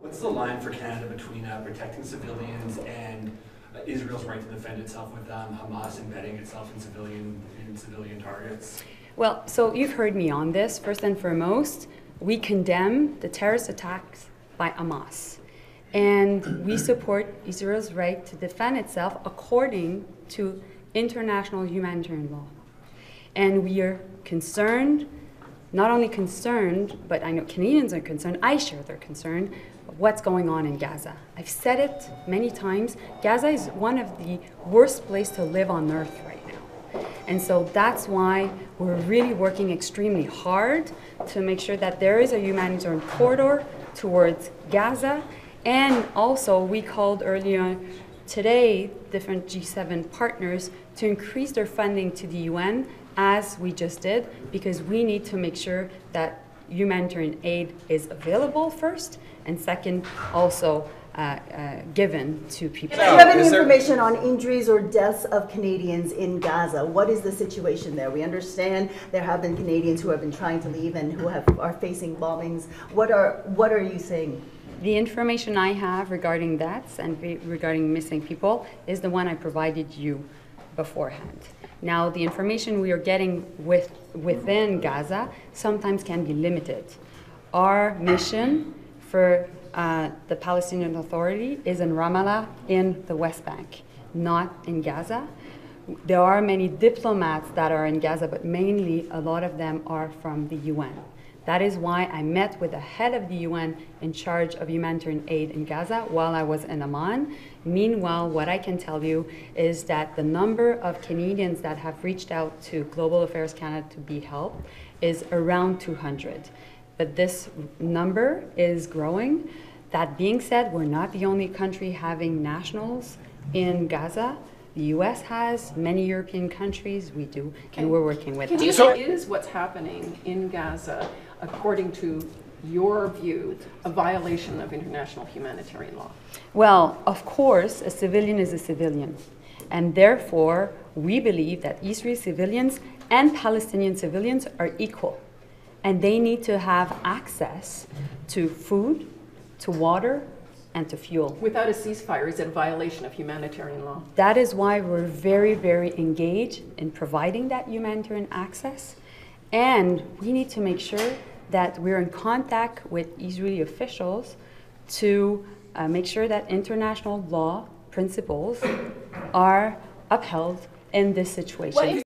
What's the line for Canada between protecting civilians and Israel's right to defend itself with Hamas embedding itself in civilian targets? Well, so you've heard me on this. First and foremost, we condemn the terrorist attacks by Hamas. And we support Israel's right to defend itself according to international humanitarian law. And we are concerned, not only concerned, but I know Canadians are concerned, I share their concern, of what's going on in Gaza. I've said it many times, Gaza is one of the worst places to live on earth right now. And so that's why we're really working extremely hard to make sure that there is a humanitarian corridor towards Gaza. And also, we called earlier today different G7 partners to increase their funding to the UN, as we just did, because we need to make sure that humanitarian aid is available first, and second, also given to people. Do you have any information on injuries or deaths of Canadians in Gaza? What is the situation there? We understand there have been Canadians who have been trying to leave and who are facing bombings. What are you saying? The information I have regarding deaths and regarding missing people is the one I provided you beforehand. Now, the information we are getting within Gaza sometimes can be limited. Our mission for the Palestinian Authority is in Ramallah in the West Bank, not in Gaza. There are many diplomats that are in Gaza, but mainly a lot of them are from the UN. That is why I met with the head of the UN in charge of humanitarian aid in Gaza while I was in Amman. Meanwhile, what I can tell you is that the number of Canadians that have reached out to Global Affairs Canada to be helped is around 200. But this number is growing. That being said, we're not the only country having nationals in Gaza. The U.S. has, many European countries, we do, and we're working with them. Is what's happening in Gaza, according to your view, a violation of international humanitarian law? Well, of course, a civilian is a civilian. And therefore, we believe that Israeli civilians and Palestinian civilians are equal. And they need to have access to food, to water, and to fuel. Without a ceasefire, is it a violation of humanitarian law? That is why we're very, very engaged in providing that humanitarian access. And we need to make sure that we're in contact with Israeli officials to make sure that international law principles are upheld in this situation.